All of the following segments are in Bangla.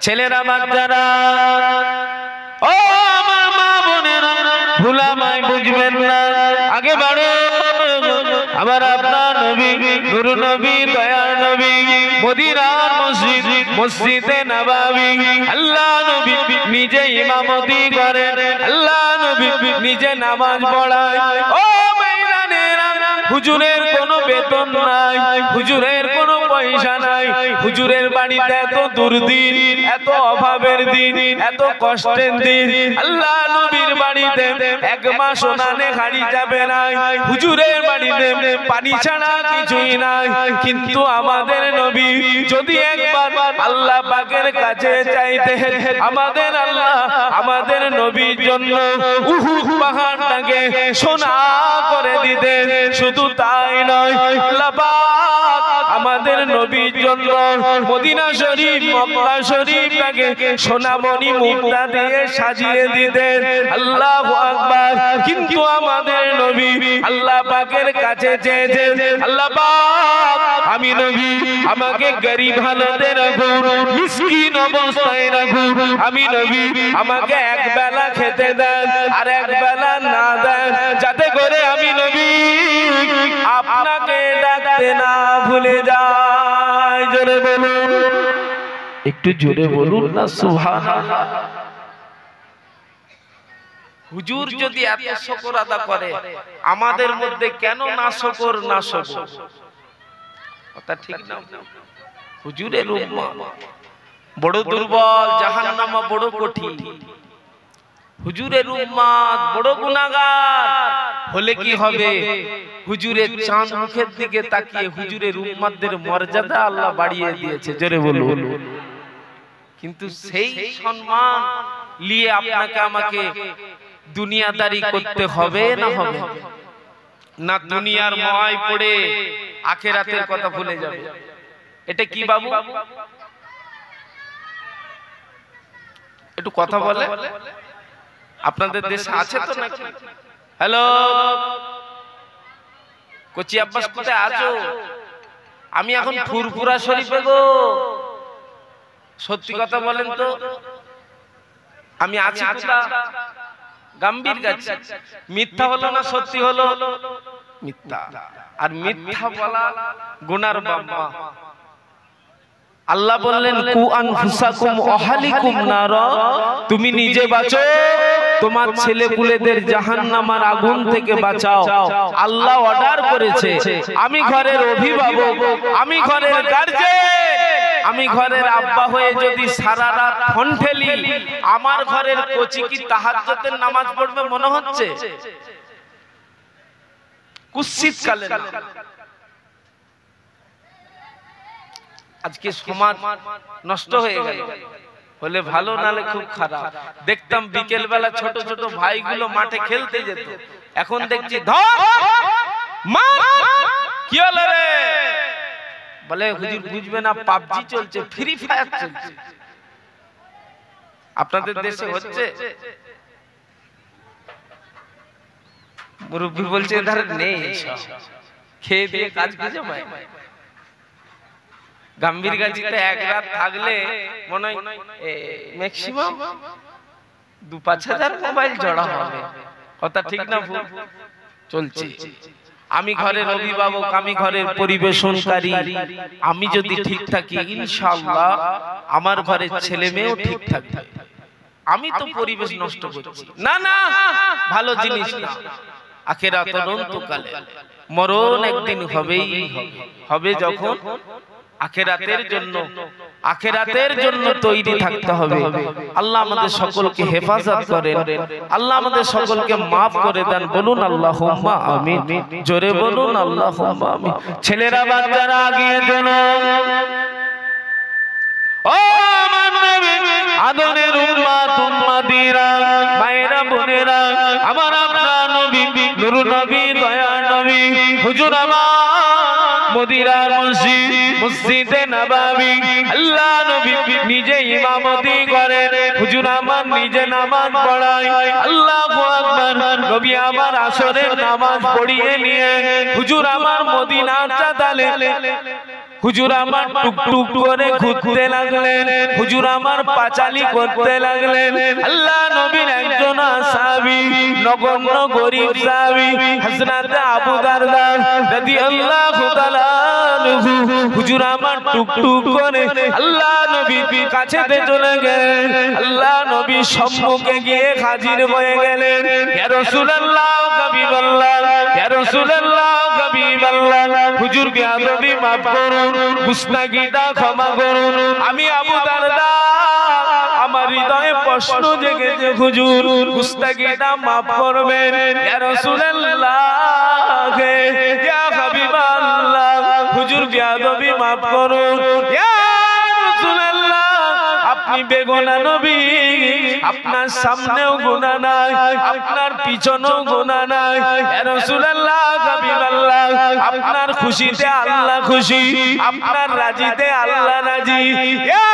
ছেলেরা বাচ্চারা ও আমার মা বোনেরা ভুলামাই বুঝবেন না আগে বাড়ো আমার আপনার নবী নূর নবী দয়ার নবী মদিনার মসজিদ মসজিদে নববী আল্লাহ নবী নিজে ইমামতি করেন আল্লাহ নবী নিজে নামাজ পড়ায় ও হুজুরের কোনো বেতন নাই হুজুরের কোনো পয়সা নাই হুজুরের বাড়িতে এত দুর্দিন এত অভাবের দিন এত কষ্টের দিন আল্লাহ নবীর বাড়িতে এক মাস সোনানে হাড়ি যাবে না হুজুরের বাড়িতে পানি ছাড়া কিছুই নাই কিন্তু আমাদের নবী যদি একবার আল্লাহ পাকের কাছে চাইতে আমাদের আল্লাহ আমাদের নবীর জন্য উহুদ পাহাড়টাকে সোনা করে দিতেন শুধু তাই নয় আল্লাহ পাক আমাদের নবীর জন্য মদিনা শরীফ মক্কা শরীফটাকে সোনামণি মুক্তা দিয়ে সাজিয়ে দিতেন আল্লাহু আকবার কিন্তু আমাদের নবী আল্লাহ পাকের কাছে চেয়েছেন আল্লাহ পাক আমি নবী আমাকে গরিব হালতে রাখুন মিসকিন অবস্থায় রাখুন আমি নবী আমাকে এক বেলা খেতে দেন আর এক বেলা না দেন যাতে করে আমি নবী আপনাকে ডাকতে না ভুলে যাই জোরে বলুন একটু জোরে বলুন না সুবহানাল্লাহ হুজুর যদি এত শুকর আদা করে আমাদের মধ্যে কেন না শুকর কথা ঠিক না হুজুরের উম্মত বড় দুর্বল জাহান্নামে বড় কঠিন হুজুরের উম্মত বড় গুনাহগার হলে কি হবে হুজুরের চাঁদ মুখের দিকে তাকিয়ে হুজুরের উম্মতদের মর্যাদা আল্লাহ বাড়িয়ে দিয়েছে জোরে বলুন কিন্তু সেই সম্মান নিয়ে আপনাকে আমাকে দুনিয়াদারি করতে হবে না দুনিয়ার মোহে পড়ে আখিরাতের কথা ভুলে যাবে এটা কি বাবু একটু কথা বলে আপনাদের দেশে আছে তো নাকি হ্যালো কোচি আব্বাস কোথায় আছো আমি এখন ফুরফুরা শরীফে গো সত্যি কথা বলেন তো আমি আছি কোথা গাম্ভীর গাছি মিথ্যা হলো না সত্যি হলো মিথ্যা আর মিথ্যা বলা গুনার বাম্মা আল্লাহ বললেন কু আনফুসাকুম আহলিকুম নার তুমি নিজে বাঁচো তোমার ছেলেপুলেদের জাহান্নামের আগুন থেকে বাঁচাও আল্লাহ অর্ডার করেছে আমি ঘরের অভিভাবক আমি ঘরের গার্জিয়ান আমি ঘরের আব্বা হয়ে যদি সারা রাত ফোন ঠেলি আমার ঘরের কোচি কি তাহাজ্জুদের নামাজ পড়বে মনে হচ্ছে কুৎসিত কালে না আজকে সমাজ নষ্ট হয়ে গেল হলে ভালো নালে খুব খারাপ দেখতাম বিকেল বেলা ছোট ছোট ভাইগুলো মাঠে খেলতে যেত এখন দেখছি ধর মার কি হলো রে বলে হুজুর বুঝবে না পাবজি চলছে ফ্রি ফায়ার চলছে আপনাদের দেশে হচ্ছে মুরব্বি বলছে এধারে নেই খেয়ে দিয়ে কাজ কি জমায় গাম্ভীর গাছিতে এক রাত থাকলে মনে হয় ম্যাক্সিমাম ২-৫ হাজার মোবাইল জড়া হবে কথা ঠিক না ভুল চলছে আমি ঘরের অভিভাবক আমি ঘরের পরিবেশনকারী আমি যদি ঠিক থাকি ইনশাআল্লাহ আমার ঘরের ছেলে মেয়েও ঠিক থাকবে আমি তো পরিবেশ নষ্ট করছি না না ভালো জিনিস না আখিরাত অনন্তকালে মরণ একদিন হবেই হবে যখন আখিরাতের জন্য তৈরি থাকতে হবে আল্লাহ আমাদের সকলকে হেফাজত করেন আল্লাহ আমাদের সকলকে maaf করে দেন বলুন আল্লাহুম্মা আমিন জোরে বলুন আল্লাহুম্মা আমিন ছেলেরা বাচ্চারা আগিয়ে দেন ও আমার নবী আদরের উম্মত উম্মতিরা মায়েরা বোনেরা আমার আপনার নবী নূর নবী দয়ার নবী হুজুর আমার মদিনার মসজিদ মসজিদে নববী আল্লাহ নবী নিজে ইমামতি করেন হুজুর আমার নিজে নামাজ পড়ায় আল্লাহু আকবার নবী আমার আসরের নামাজ পড়িয়ে নিয়ে হুজুর আমার মদিনার চাতালে হুজুর আমার টুকটুক করে ঘুরতে লাগলেন, হুজুর আমার পাঁচালি করতে লাগলেন। আল্লাহ নবীর একজন সাহাবী, নগণ্য গরীব সাহাবী হযরত আবু দারদা রাদিয়াল্লাহু তাআলা আনহু, হুজুর আমার টুকটুক করে আল্লাহ নবীর কাছেতে চলে গেলেন। আল্লাহ নবী সম্মুখে গিয়ে হাজির হয়ে গেলেন। ইয়া রাসূলুল্লাহ, হাবিবাল্লাহ, ইয়া রাসূলুল্লাহ, হাবিবাল্লাহ, হুজুর বেয়াদবি মাফ করুন, গুস্তাখিটা ক্ষমা করুন। আমি আবু দারদা, আমার হৃদয়ে প্রশ্ন জেগেছে, হুজুর গুস্তাখিটা মাফ করবেন। ইয়া রাসূলুল্লাহ, ইয়া হাবিবাল্লাহ, হুজুর বেয়াদবি মাফ করুন। ইয়া রাসূলুল্লাহ, আপনি বেগুনা নবী, আপনার সামনেও গুনাহ নাই, আপনার পিছনেও গুনাহ নাই। ইয়া রাসূলুল্লাহ, হাবিবাল্লাহ, আপনার খুশিতে আল্লাহ খুশি, আপনার রাজিতে আল্লাহ রাজি। ইয়া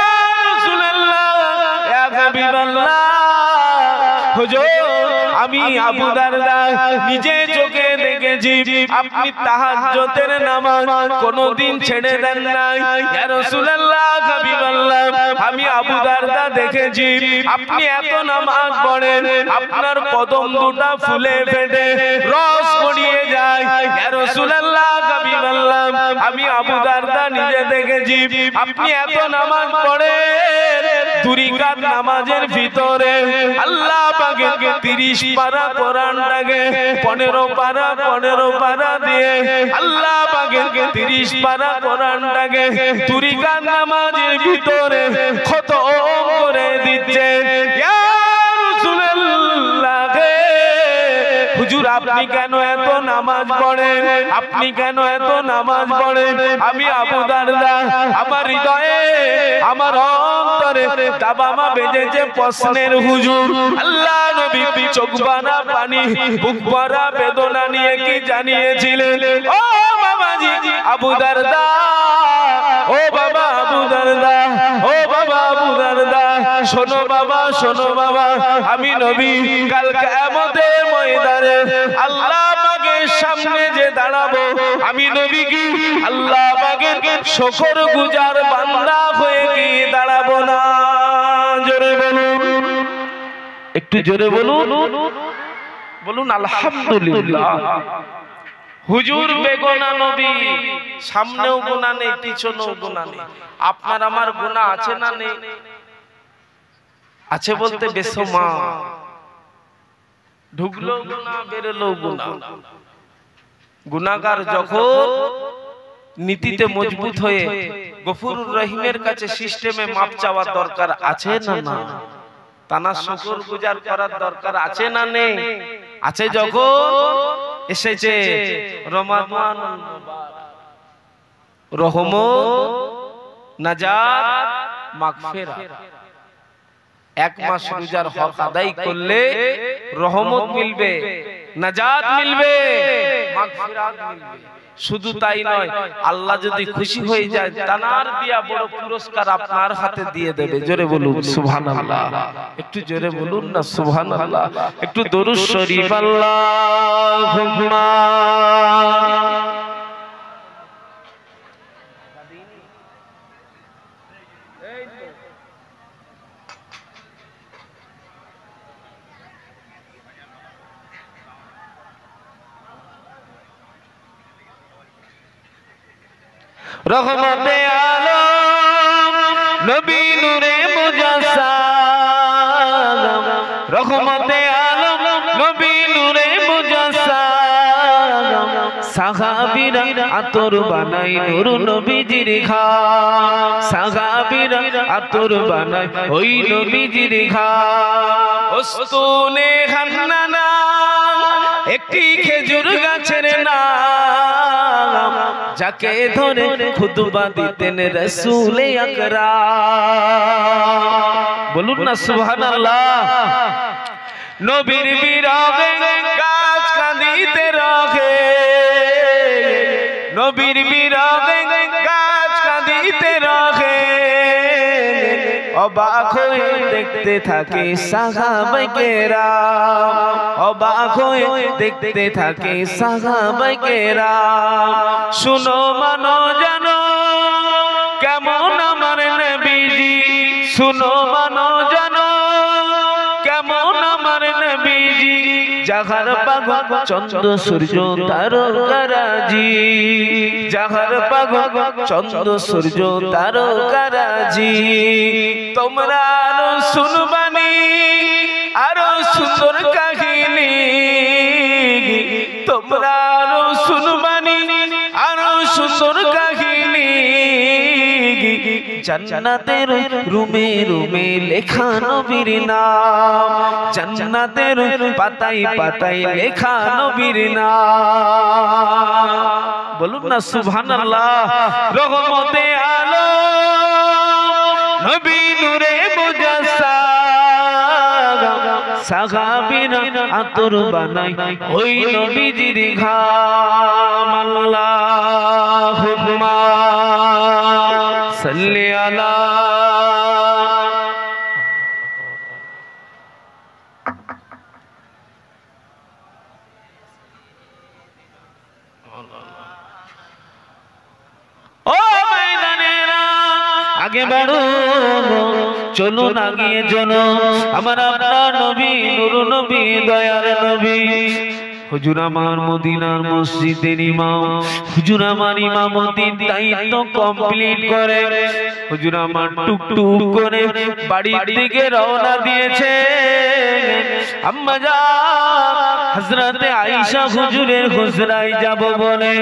রাসূলুল্লাহ, ইয়া হাবিবাল্লাহ, হুজুর আমি আবু দারদা নিজে চোখে দেখেছি আপনি তাহাজ্জুদের নামাজ কোনদিন ছেড়ে দেন নাই। ইয়া রাসূলুল্লাহ, হাবিবাল্লাহ, আমি আবু দারদা দেখেছি আপনি এত নামাজ পড়েন, আপনার কদম দুটা ফুলে ফেটে রস গড়িয়ে যায়। ইয়া রাসূলুল্লাহ, হাবিবাল্লাহ, আমি আবু দারদা নিজে দেখেছি আপনি এত নামাজ পড়েন, দুই রাকাত নামাজের ভিতরে আল্লাহ পাকের 30 পারা কোরআনটাকে 15 পারা দিয়ে আল্লাহ পাকের 30 পারা কোরআনটাকে দুই রাকাত নামাজের ভিতরে খতম করে দিচ্ছে। ইয়া রাসূলুল্লাহ, হুজুর আপনি কেন এত নামাজ পড়েন, আপনি কেন এত নামাজ পড়েন? আমি আবু দারদা, আমার হৃদয়ে আমার অন্তরে দাবামা বেজেছে প্রশ্নের, হুজুর আল্লাহ নবী চোখ বানা পানি বুক ভরা বেদনা নিয়ে কি জানিয়েছিলেন? ও বাবাজি আবু দারদা, ও বাবা আবু দারদা, ও বাবা আবু দারদা, শোনো বাবা, শোনো বাবা, আমি নবী কাল কিয়ামতের ময়দানে আল্লাহ পাকের সামনে যে দাঁড়াবো, আমি নবী কি আল্লাহ পাকের শুকরগুজার বান্দা হয়ে কি দাঁড়াবো না? জোরে বলুন, একটু জোরে বলুন, বলুন আলহামদুলিল্লাহ। হুজুর বেগুনা নবী, সামনেও গুনাহ নেই, পিছনেও গুনাহ নেই। আপনার আমার গুনাহ আছে না নেই? আছে বলতে বেসমা, ঢুকলো গুনাহ, বেরোলো গুনাহ। গুনাহগার যখন নীতিতে মজবুত হয়ে গফুরুর রহিমের কাছে সিস্টেমে মাপ চাওয়ার দরকার আছে না না? তানা শুকর গুজার করার দরকার আছে না নেই? আছে। যখন এসেছে রমাদান, রহমত, নাজাত, মাগফিরাত, এক মাস রোজার হক আদায় করলে রহমত মিলবে, নাজাত মিলবে, মাগফিরাত মিলবে। শুধু তাই নয়, আল্লাহ যদি খুশি হয়ে যায় তানার দিয়া বড় পুরস্কার আপনার হাতে দিয়ে দেবে। জোরে বলুন সুবহানাল্লাহ, একটু জোরে বলুন না সুবহানাল্লাহ। একটু দরুদ শরীফ আল্লাহুম্মা রহমতে আলম নবী নূরে মুজাসসাম, রহমতে আলম নবী নূরে মুজাসসাম, সাহাবীরা আতর বানাই নূর নবীজির ঘাম, সাহাবীরা আতর বানাই ওই নবীজির ঘাম। উস্তুনে হান্নানা একটি খেজুর গাছের নাম, যাকে ধরে খুতবা দিতেন রাসূল আকরাম। বলুন না সুবহানাল্লাহ। নবীর বিরহে গাছ কাঁদিতে রহে, নবীর বিরহে গাছ কাঁদিতে রহে, অবাক হয়ে দেখতে থাকে সাহাবায়ে কেরাম, অবাক হয়ে দেখতে থাকে সাহাবায়ে কেরাম। শুনো মানো জানো শুনো মানো জানো কেমন আমার নবীজি যাহার পাগল চন্দ্র সূর্য তারকারাজি যাহার পাগল চন্দ্র সূর্য তারকারাজি তোমরা আরো শুনবানি আরো সুন্দর কাহিনী তোমরা আরো শুনবানি আরো সুন্দর কাহিনী জান্নাতের রুমে রুমে লেখা নবীর নাম জান্নাতের পাতায় পাতায় লেখা নবীর নাম বলুন না সুবহানাল্লাহ রহমতে আলম নবী নূরে মুজাসসাম সাহাবীরা আতর বানাই ওই নবীজির ঘাম আল্লাহুম্মা সাল্লি আলা ও ময়দানেরা আগে বাড়ো চলুন আগিয়ে চলো আমার আপনার নবী নূর নবী দয়ার নবী হুজুর আমার মদিনার মসজিদের ইমাম হুজুর আমার ইমামতির দায়িত্ব কমপ্লিট করে হুজুর আমার টুকটুক করে বাড়ির দিকে রওনা দিয়েছে আম্মা জান হযরতে আয়েশা হুজুরের হুজরায় যাব বলে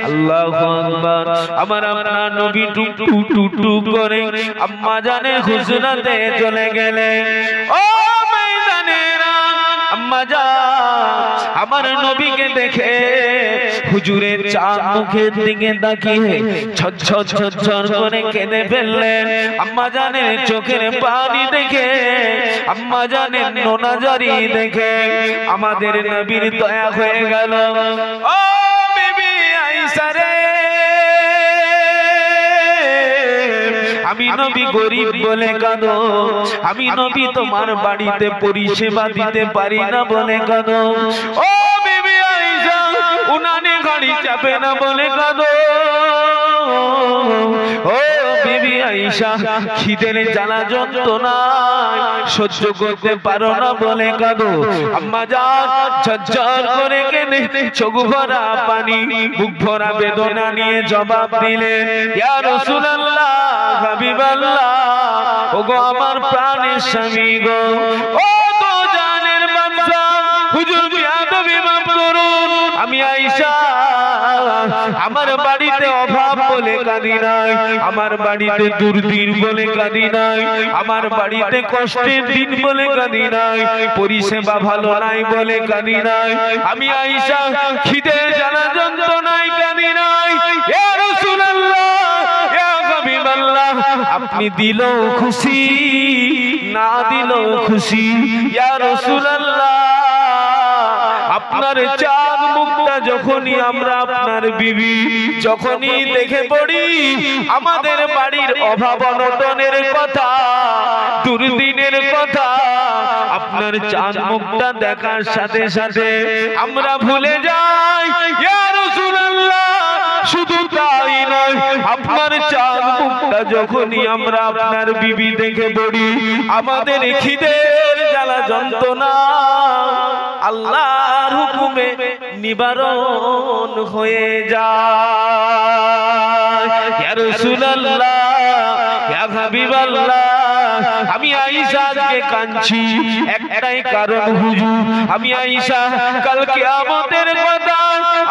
আল্লাহু আকবার আমার আপনার নবী টুকটুক টুকটুক করে আম্মা জানের হুজরাতে চলে গেলেন ও ময়দানেরা আম্মা জান আমার নবীকে দেখে হুজুরের চাঁদ মুখের দিকে তাকিয়ে ঝরঝর ঝরঝর করে কেঁদে ফেললেন আম্মা জানের চোখের পানি দেখে আম্মা জানের নোনাজারি দেখে আমাদের নবীর দয়া হয়ে গেল ও বিবি আয়েশা রে আমি নবী গরিব বলে কাঁদো আমি নবী তোমার বাড়িতে পরিষেবা দিতে পারি না বলে কাঁদো ও বিবি আয়েশা উনানে গাড়ি চাপে না বলে কাঁদো ও বিবি আয়েশা খিদের জ্বালা যন্ত্রণা সহ্য করতে পারো না বলে কাঁদো আম্মা জান ঝরঝর করে কেঁদে চোখ ভরা পানি বুক ভরা বেদনা নিয়ে জবাব দিলেন ইয়া রাসূলুল্লাহ হাবিবাল্লাহ ওগো আমার প্রাণের স্বামী গো ও তো জানের বাদশা হুজুর বিয়াদবি মাফ করুন আমি আয়েশা আমার বাড়িতে অভাব বলে কাঁদি নাই আমার বাড়িতে দুর্দিন বলে কাঁদি নাই আমার বাড়িতে কষ্টের দিন বলে কাঁদি নাই পরিষেবা ভালো নাই বলে কাঁদি নাই আমি আয়েশা খিদের জ্বালা যন্ত্রণায় কাঁদি নাই ইয়া রাসূলুল্লাহ ইয়া হাবিবাল্লাহ আপনি দিলেও খুশি না দিলেও খুশি ইয়া রাসূলুল্লাহ আপনার চাঁদ মুখটা যখনই আমরা আপনার বিবি যখনই দেখে পড়ি আমাদের বাড়ির অভাব অনটনের কথা দুর্দিনের কথা আপনার চাঁদ মুখটা দেখার সাথে সাথে আমরা ভুলে যাই ইয়া রাসূলুল্লাহ শুধু তাই নয় আপনার চাঁদ মুখটা যখনই আমরা আপনার বিবি দেখে পড়ি আমাদের খিদের জ্বালা যন্ত্রণা আল্লাহর হুকুমে নিবারণ হয়ে যায় ইয়া রাসূলুল্লাহ ইয়া হাবিবাল্লাহ আমি আয়েশা আজকে কাঁদছি একটাই কারণ হুজুর আমি আয়েশা কাল কিয়ামতের কথা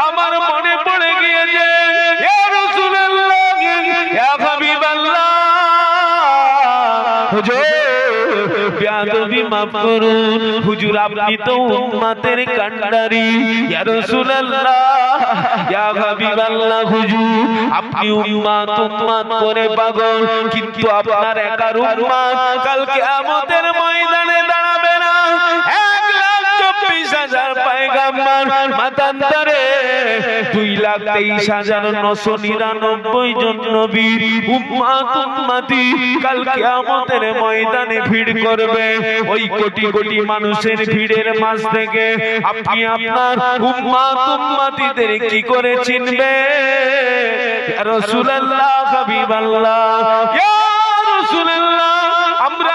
আমার মনে পড়ে গিয়েছে ইয়া রাসূলুল্লাহ ইয়া হাবিবাল্লাহ হুজুর বেয়াদবি মাফ করুন হুজুর আপনি তো উম্মতের কান্ডারি ইয়া রাসূলুল্লাহ ইয়া হাবিবাল্লাহ হুজুর আপনি উম্মত করে পাগল কিন্তু আপনার একার উম্মত কাল কিয়ামতের ময়দানে দাঁড়াবে না 1,24,000 পয়গম্বর মাতান্তরে 2,23,999 জন নবীর উম্মতি কাল কিয়ামতের ময়দানে ভিড় করবে ওই কোটি কোটি মানুষের ভিড়ের মাঝ থেকে আপনি আপনার উম্মতিদের কি করে চিনবে ইয়া রাসূলুল্লাহ হাবিবাল্লাহ ইয়া রাসূলুল্লাহ আমরা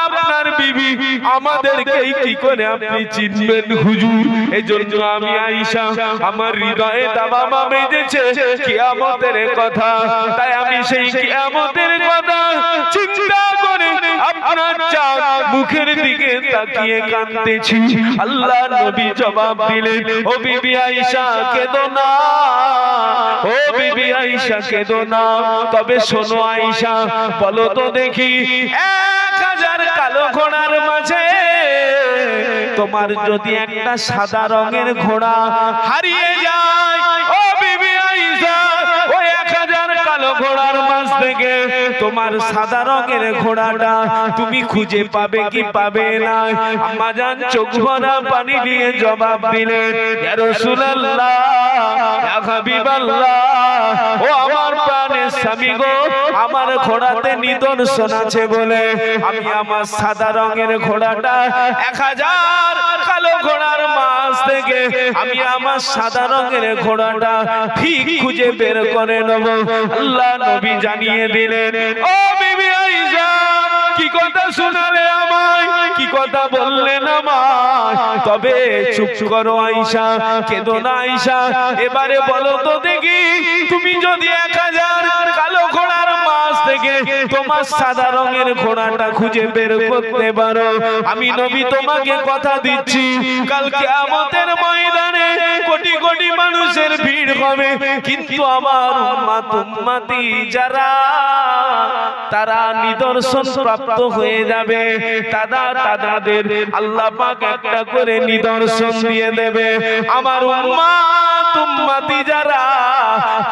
আমাদেরকে কি করে আপনি চিনবেন হুজুর? এজন্য আমি আয়েশা আমার হৃদয়ে দাবামা বেজেছে কিয়ামতের কথা। তাই আমি সেই কিয়ামতের কথা চিন্তা করে আপনার চাঁদ মুখের দিকে তাকিয়ে কাঁদতেছি। আল্লাহ নবী জবাব দিলেন, ও বিবি আয়েশা কেঁদো না, ও বিবি আয়েশা কেঁদো না। তবে শোনো আয়েশা, বলো তো দেখি 1000 কালো ঘোড়ার মাঝে তোমার যদি একটা সাদা রঙের ঘোড়া হারিয়ে যায়, ও বিবি আয়েশা ওই 1000 কালো ঘোড়ার মাঝ থেকে তোমার সাদা রঙের ঘোড়াটা তুমি খুঁজে পাবে কি পাবে না? আম্মা জান চোখ ভরা পানি দিয়ে জবাব দিলেন, ইয়া রাসূলুল্লাহ, ইয়া হাবিবাল্লাহ, ও আমার প্রাণের স্বামী গো, আমার ঘোড়াতে নিদর্শন আছে বলে আমি আমার সাদা রঙের ঘোড়াটা 1000 কালো ঘোড়ার মাঝ থেকে আমি আমার সাদা রঙের ঘোড়াটা ঠিক খুঁজে বের করে নেব। আল্লাহ নবী জানিয়ে দিলেন, ও বিবি আয়েশা কি কথা শোনালে আমায়, কি কথা বললেন আমায়? তবে চুপ করো আয়েশা, কেঁদো না আয়েশা। এবারে বলো তো দেখি, তুমি যদি 1000 কালো ঘোড়ার মাঝ থেকে তোমার সাদা রঙের ঘোড়াটা খুঁজে বের করতে পারো, আমি নবী তোমাকে কথা দিচ্ছি কাল কিয়ামতের ময়দানে কোটি কোটি মানুষের ভিড় হবে, কিন্তু আমার উম্মত উম্মতি যারা তারা নিদর্শন প্রাপ্ত হয়ে যাবে, তাদের আল্লাহ পাক একটা করে নিদর্শন দিয়ে দেবে। আমার উম্মত উম্মতি যারা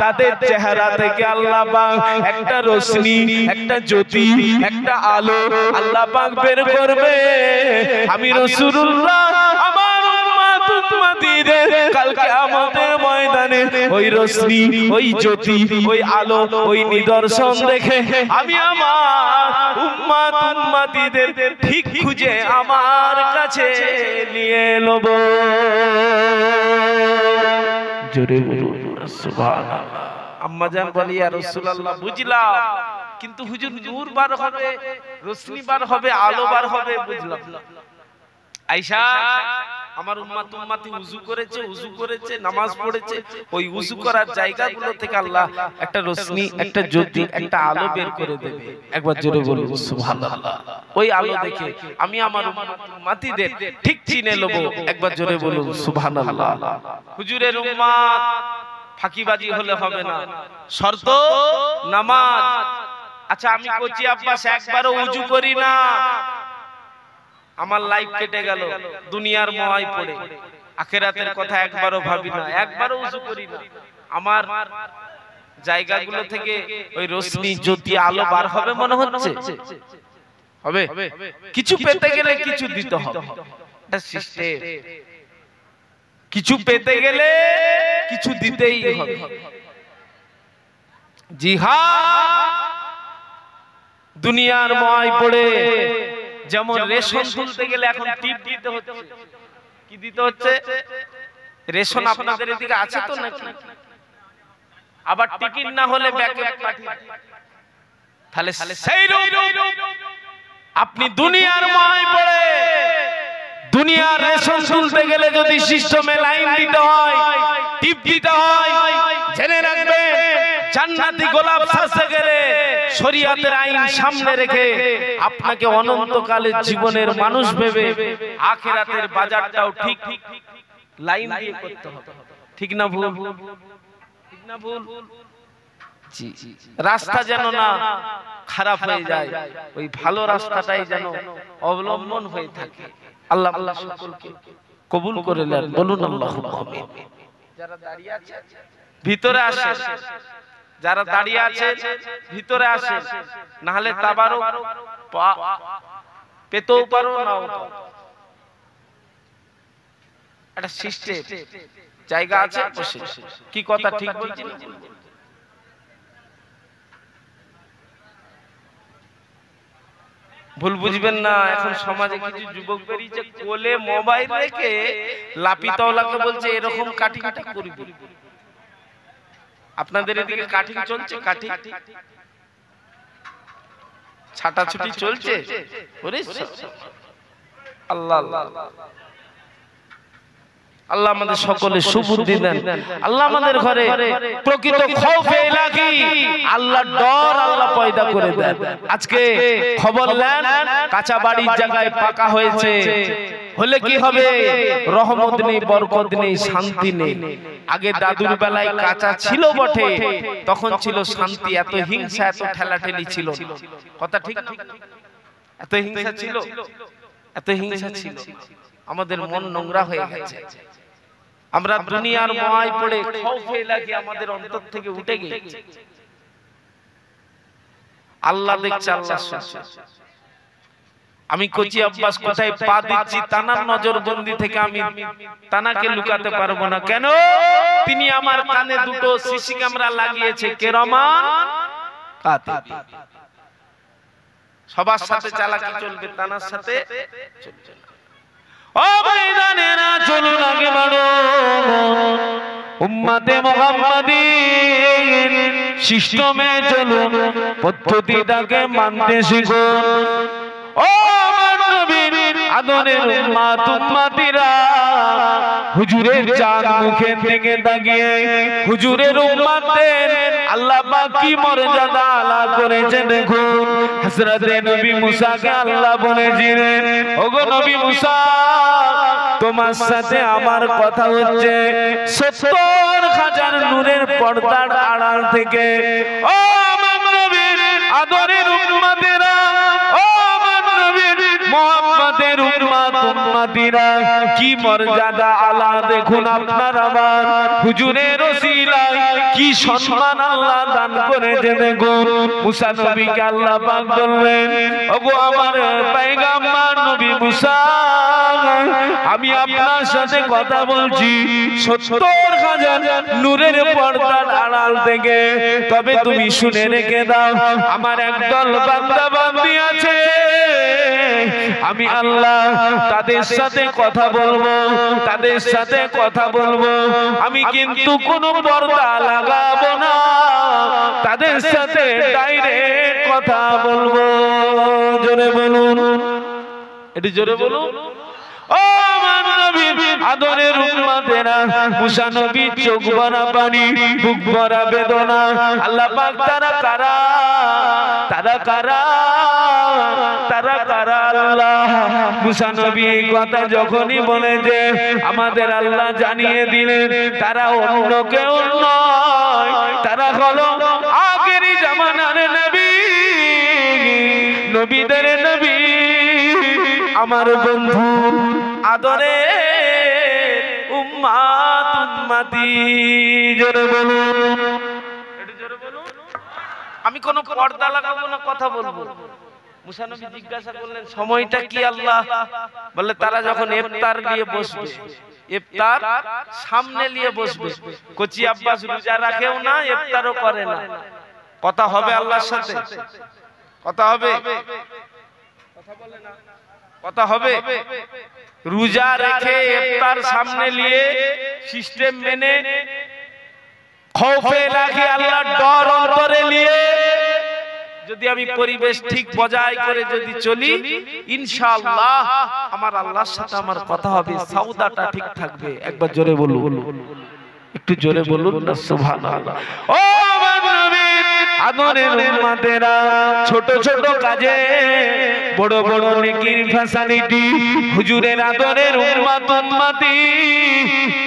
তাদের চেহারা থেকে আল্লাহ পাক একটা রোশনি, একটা জ্যোতি, একটা আলো আল্লাহ পাক বের করবে। আমি রাসূলুল্লাহ আমার উম্মত উম্মতিদের কাল কিয়ামতের ময়দানে ওই রোশনি, ওই জ্যোতি, ওই আলো, ওই নিদর্শন দেখে আমি আমার উম্মত উম্মতিদের ঠিক খুঁজে আমার কাছে নিয়ে নেব। জোরে বলুন সুবহানাল্লাহ। আম্মা জান বলি, ইয়া রাসূলুল্লাহ বুঝলাম, কিন্তু হুজুর নূর বার হবে, রোশনি বার হবে, আলো বার হবে বুঝলাম না। আয়েশা আমার উম্মত উম্মতি ওযু করেছে, নামাজ পড়েছে, ওই ওযু করার জায়গাগুলো থেকে আল্লাহ একটা রোশনি, একটা জ্যোতি, একটা আলো বের করে দেবে। একবার জোরে বলুন সুবহানাল্লাহ। ওই আলো দেখে আমি আমার উম্মত উম্মতিদের ঠিক চিনে নেব। একবার জোরে বলুন সুবহানাল্লাহ। হুজুরের উম্মত ফাঁকিবাজি হলে হবে না, শর্ত নামাজ। আচ্ছা আমি কোচি আব্বাস একবারও ওযু করি না, আমার লাইফ কেটে গেল দুনিয়ার মোহায় পড়ে, আখিরাতের কথা একবারও ভাবি না, একবারও ওযু করি না, আমার জায়গাগুলো থেকে ওই রোশনি, জ্যোতি, আলো বার হবে মনে হচ্ছে? হবে? কিছু পেতে গেলে কিছু দিতে হবে, এটা সিস্টেম। কিছু পেতে গেলে কিছু দিতেই হবে। জি হ্যাঁ, দুনিয়ার মোহায় পড়ে যেমন রেশন তুলতে গেলে এখন টিপ দিতে হচ্ছে। কি দিতে হচ্ছে? রেশন আপনাদের এদিকে আছে তো নাকি? আবার টিকিট না হলে ব্যাকে পাঠিয়ে, তাহলে সেই আপনি দুনিয়ার মোহায় পড়ে দুনিয়ার রেশন তুলতে গেলে যদি সিস্টেমে লাইন দিতে হয়, টিপ দিতে হয়, জেনে রাখবেন জান্নাতি গোলাপ সাজতে গেলে শরীয়তের আইন সামনে রেখে আপনাকে অনন্তকালের জীবনের মানুষ ভেবে আখিরাতের বাজারটাও ঠিক লাইন দিয়ে করতে হবে। ঠিক না ভুল? ঠিক না ভুল? জি, রাস্তা যেন না খারাপ হয়ে যায়, ওই ভালো রাস্তাটাই যেন অবলম্বন হয়ে থাকে। আল্লাহ আল্লাহ সকলকে কবুল করে নেন, বলুন আল্লাহুম্মা আমিন। যারা দাঁড়িয়ে আছে ভিতরে আসে, যারা দাঁড়িয়ে আছে ভিতরে আসে, না হলে তাবারও পেতেও পারো নাও। একটা সিস্টেম জায়গা আছে, বসে। কি কথা ঠিক বলছি না? ভুল বুঝবেন না। এখন সমাজে কিছু যুবক বেরিয়েছে, কোলে মোবাইল রেখে লাপিতওয়ালাকে বলছে এরকম কাটি কাটি করবি। আপনাদের এদিকে কাটিং চলছে? কাটি ছাটাছুটি চলছে? ওরে আল্লাহ আল্লাহ আমাদের সকলে সুবুদ্ধি দেন। আল্লাহ আমাদের ঘরে প্রকৃত খৌফে ইলাহি আল্লাহর ডর আল্লাহ পয়দা করে দেন। আজকে খবর নেন কাঁচা বাড়ির জায়গায় পাকা হয়েছে, হলে কি হবে? রহমত নেই, বরকত নেই, শান্তি নেই। আগে দাদুর বেলায় কাঁচা ছিল বটে, তখন ছিল শান্তি, এত হিংসা এত ঠেলাঠেলি ছিল। কথা ঠিক না? এত হিংসা ছিল, এত হিংসা ছিল, আমাদের মন নোংরা হয়ে গেছে। আমরা দুনিয়ার মায় পড়ে খৌফে ইলাহি আমাদের অন্তর থেকে উঠে গেছে। আল্লাহ দেখছে, আল্লাহ শুনছে। আমি কচি আব্বাস কোথায় পা দিচ্ছি তানার নজরবন্দি থেকে আমি তানাকে লুকাতে পারবো না। কেন? তিনি আমার কানে দুটো সিসি ক্যামেরা লাগিয়েছে, কেরামান কাতিব। সবার সাথে চালাকি চলবে, তানার সাথে চলবে না। ও ভাইজানেরা, চলুন আগে বাড়ো। উম্মতে মুহাম্মাদির সিস্টেমে চলুন, পদ্ধতিটাকে মানতে শিখুন। ও আমার নবীর আদরের উম্মত উম্মতিরা, হুজুরের চাঁদ মুখের দিকে তাকিয়ে হুজুরের উম্মতদের আল্লাহ পাক কি মর্যাদা আলা করেছে দেখুন। হযরতে নবী মুসাকে আল্লাহ বলেছিলেন, ওগো নবী মুসা, তোমার সাথে আমার কথা হচ্ছে 70,000 নূরের পর্দার আড়াল থেকে। ও আমার নবীর আদরের উম্মতেরা, ও আমার নবীর মুহাম্মদের উম্মত উম্মতিরা, কি মর্যাদা আলা দেখুন আপনার আমার হুজুরের ওসিলায় কি সম্মান আল্লাহ দান করেছে দেখুন। মুসা নবীকে আল্লাহ পাক বললেন, ওগো আমার পয়গম্বর নবী মুসা, আমি আপনার সাথে কথা বলছি 70,000 নূরের পর্দার আড়াল থেকে। তবে তুমি শুনে রেখে দাও, আমার একদল বান্দা বান্দি আছে, আমি আল্লাহ তাদের সাথে কথা বলবো, তাদের সাথে কথা বলবো। আমি কিন্তু কোনো পর্দা লাগাবো না, তাদের সাথে ডাইরেক্ট কথা বলবো। জোরে বলুন, এটি জোরে বলুন। ও আমার নবীর আদরের উম্মতেরা, মুসা নবী চোখ ভরা পানি, বুক ভরা বেদনা। আল্লাহ পাক তারা কারা, তারা কারা, তারা কারা? আল্লাহ মুসা নবী এই কথা যখনই বলেছে, আমাদের আল্লাহ জানিয়ে দিলেন তারা অন্য কেউ নয়, তারা হলো আখেরি জামানার নবী, নবীদের নবী, আমার বন্ধু আদরে উম্মত উম্মতি। জোরে বলুন, একটু জোরে বলুন। আমি কোনো পর্দা লাগাবো না, কথা বলবো। মুসা নবী জিজ্ঞাসা করলেন, সময়টা কি আল্লাহ? বলে তারা যখন ইফতার নিয়ে বসবে, ইফতার সামনে নিয়ে বসবে। কচি আব্বাস রোজা রাখেও না, ইফতারও করে না। কথা হবে আল্লাহর সাথে, কথা হবে, কথা বলে না, কথা হবে। রোজা রেখে ইফতার সামনে নিয়ে সিস্টেম মেনে খৌফে ইলাহি আল্লাহর ডর অন্তরে নিয়ে যদি আমি পরিবেশ ঠিক বজায় করে যদি চলি, ইনশাআল্লাহ আমার আল্লাহর সাথে আমার কথা হবে, সওদাটা ঠিক থাকবে। একবার জোরে বলুন, একটু জোরে বলুন না সুবহানাল্লাহ। ও আমার নবীর আদরের উম্মতেরা, ছোট ছোট কাজে বড় বড় নেকির ফ্যাসিলিটি হুজুরের আদরের উম্মত উম্মতি।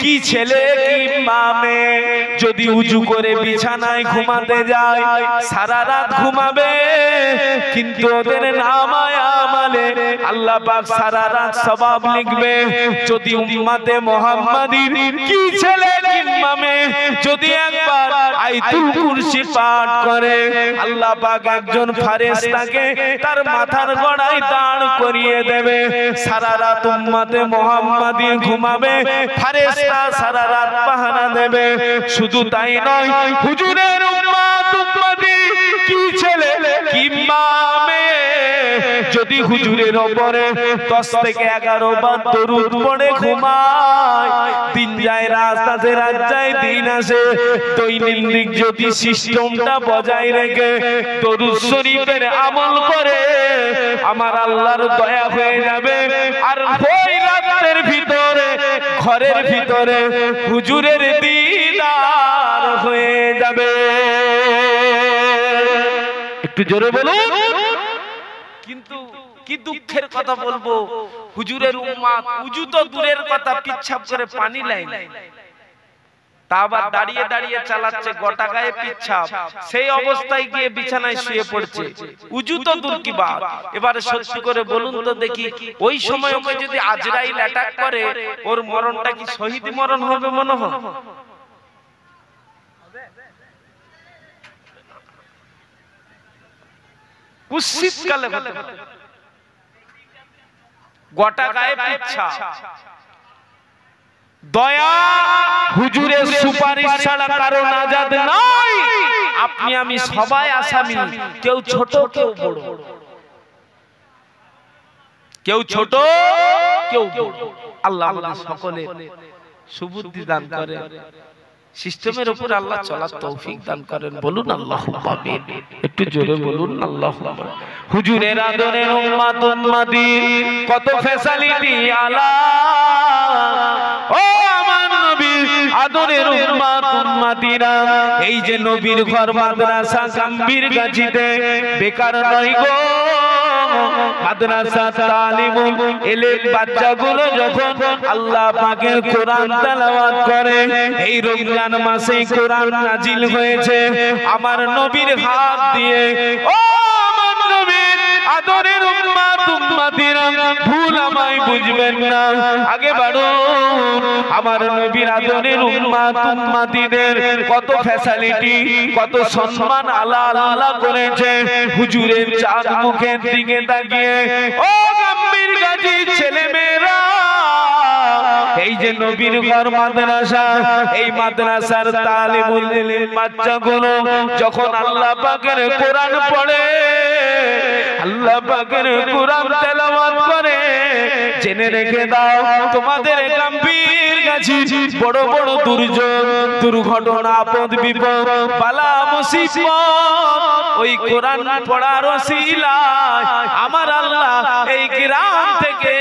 কি ছেলে কি মা মেয়ে যদি উজু করে বিছানায় ঘুমাতে যায়, সারা রাত ঘুমাবে, কিন্তু ওদের নামায়ে আমালে আল্লাহ পাক সারা রাত সওয়াব লিখবে। যদি উম্মতে মুহাম্মাদির কি ছেলে কি মা মেয়ে যদি একবার আয়াতুল কুরসি পাঠ করে, আল্লাহ পাক একজন ফেরেশতাকে তার মাথার গড়ায় দাঁড় করিয়ে দেবে। সারা রাত উম্মতে মুহাম্মাদি ঘুমাবে, ফেরেশতা সারা রাত পাহারা দেবে। শুধু তাই নয়, হুজুরের উম্মত উম্মতি কি ছেলে কি মা মেয়ে যদি হুজুরের উপরে 10 থেকে 11 বার দরুদ পড়ে ঘুমায়, দিন যায় রাত আসে, রাত যায় দিন আসে, দৈনন্দিন যদি সিস্টেমটা বজায় রেখে দরুদ শরীফের আমল করে, আমার আল্লাহর দয়া হয়ে যাবে। আর ওই রাতের ভিতরে ঘরের ভিতরে হুজুরের দিদার হয়ে যাবে। একটু জোরে বলুন। কিন্তু কি দুঃখের কথা বলবো, হুজুরের উম্মত উজু তো দূরের কথা, পিচ্ছাপ করে পানি লাইন, তা আবার দাঁড়িয়ে দাঁড়িয়ে চালাচ্ছে, গোটা গায়ে পিচ্ছাপ, সেই অবস্থায় গিয়ে বিছানায় শুয়ে পড়ছে। উজু তো দূর কি বাত। এবারে সত্যি করে বলুন তো দেখি, ওই সময় ওকে যদি আজরাইল অ্যাটাক করে, ওর মরণটা কি শহীদ মরণ হবে মনে হয়? শীতকালে হতে পারে, গোটা গায়ে পিচ্ছাপ। দয়া হুজুরের সুপারিশ ছাড়া কারো নাজাত নাই। আপনি আমি সবাই আসামি, কেউ ছোট কেউ বড়, কেউ ছোট কেউ বড়। আল্লাহ আমাদের সকলে সুবুদ্ধি দান করেন, সিস্টেমের উপর আল্লাহ চলার তৌফিক দান করেন। বলুন আল্লাহুম্মা আমিন। একটু জোরে বলুন আল্লাহুম্মা আমিন। হুজুরের আদরের উম্মত উম্মতি কত ফ্যাসিলিটি আলা, ও আমার নবীর আদরের উম্মত উম্মতিরা, এই যে নবীর ঘর মাদ্রাসা গাম্ভীর গাছিতে বেকার নয় গো। মাদ্রাসা তালিমুল ইলম বাচ্চাগুলো যখন আল্লাহ পাকের কোরআন তেলাওয়াত করে, এই রমজান মাসে কোরআন নাজিল হয়েছে আমার নবীর হাত দিয়ে। ও আমার নবীর আদরের উম্মত উম্মতিরা, ভুল আমায় বুঝবেন না, আগে বাড়ুন। আমার নবীর আদরের উম্মত উম্মতিদের কত ফ্যাসিলিটি, কত সম্মান আল্লাহ আল্লাহ করেছে। হুজুরের চাঁদ মুখের দিকে তাকিয়ে ও গাম্ভীর গাজী ছেলে মেয়েরা, এই যে নবীর ঘর মাদ্রাসা, এই মাদ্রাসার তালিমুল ইলম বাচ্চাগুলো যখন আল্লাহ পাকের কোরআন পড়ে, আল্লাহ পাকের কোরআন তেলাওয়াত করে, জেনে রেখে দাও তোমাদের গাম্ভীর গাছি বড় বড় দুর্যোগ দুর্ঘটনা আপদ বিপদ বালা মুসিবত ওই কোরআন পড়ার ওসিলায় আমার আল্লাহ এই গ্রাম থেকে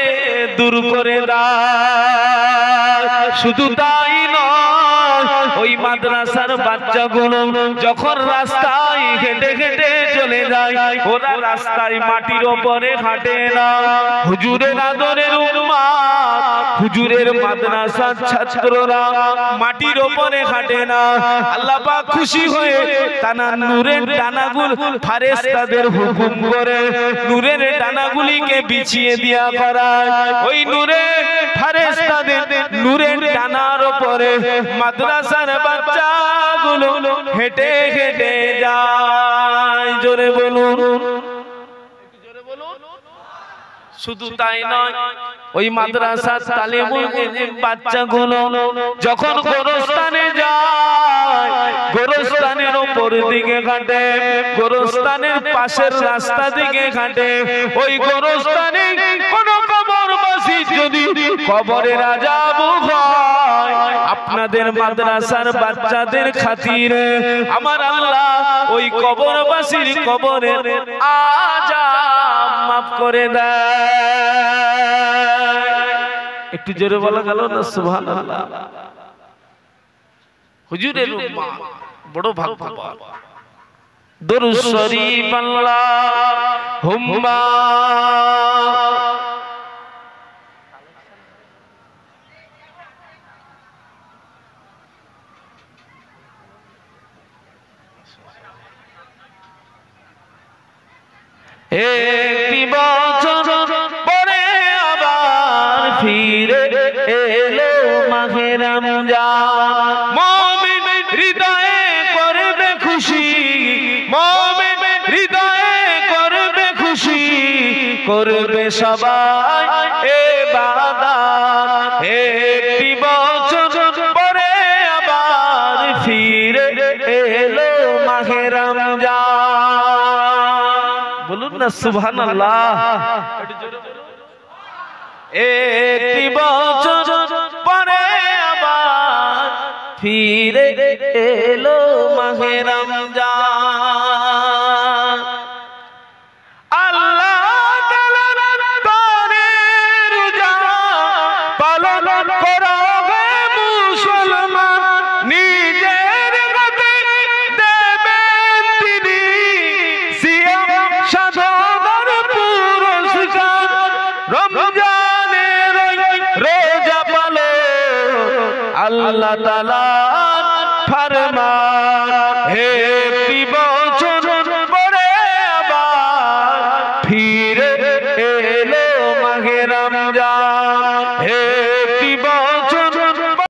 দূর করে দেয়। শুধু তাই নয়, ওই মাদ্রাসার বাচ্চাগুলো যখন রাস্তায় হেঁটে হেঁটে চলে যায়, ওরা রাস্তায় মাটির ওপরে হাঁটে না। হুজুরের আদরের উম্মত, হুজুরের মাদ্রাসার ছাত্ররা মাটির ওপরে হাঁটে না। আল্লাহ পাক খুশি হয়ে তানা নূরের ডানাগুলো ফেরেশতাদের হুকুম করে নূরের ডানাগুলিকে বিছিয়ে দেয়া করায়। ওই নূরের ফেরেশতাদের নূরের ডানার উপরে মাদ্রাসার বাচ্চাগুলো হেঁটে হেঁটে যায়। জোরে বলুন। শুধু তাই নয়, ওই মাদ্রাসার তালিমুল ইলম বাচ্চাগুলো যখন গোরস্থানে যায়, গোরস্থানের উপর দিকে হাঁটে, গোরস্থানের পাশের রাস্তা দিকে হাঁটে। ওই গোরস্থানে কোন কবরবাসী যদি কবরের আযাব হয়, আপনাদের মাদ্রাসার বাচ্চাদের খাতিরে আমার আল্লাহ ওই কবরবাসীর কবরের আযাব মাফ করে দেয়। একটু জোরে বলা গেল না সুবহানাল্লাহ। হুজুরের উম্মাহ বড় ভাগ্যবান। দরুদ শরীফ আল্লাহুম্মা একটি বছর পরে আবার ফিরে এলো মাহে রমজান। মুমিন হৃদয়ে করবে খুশি, মুমিন হৃদয়ে করবে খুশি, করবে সবাই ইবাদত। একটি বছর পরে আবার ফিরে এলো মাহে রমজান। বলুন না সুবহানাল্লাহ। একটি বছর পরে আবার ফিরে এলো মাহে রমজান। আল্লাহ তাআলার দরবারে নিজের হাতে দেবেন তিনি সিয়াম সাধনার পুরস্কার। রমজানের রোজা পালো আল্লাহ তাআলার ফরমান।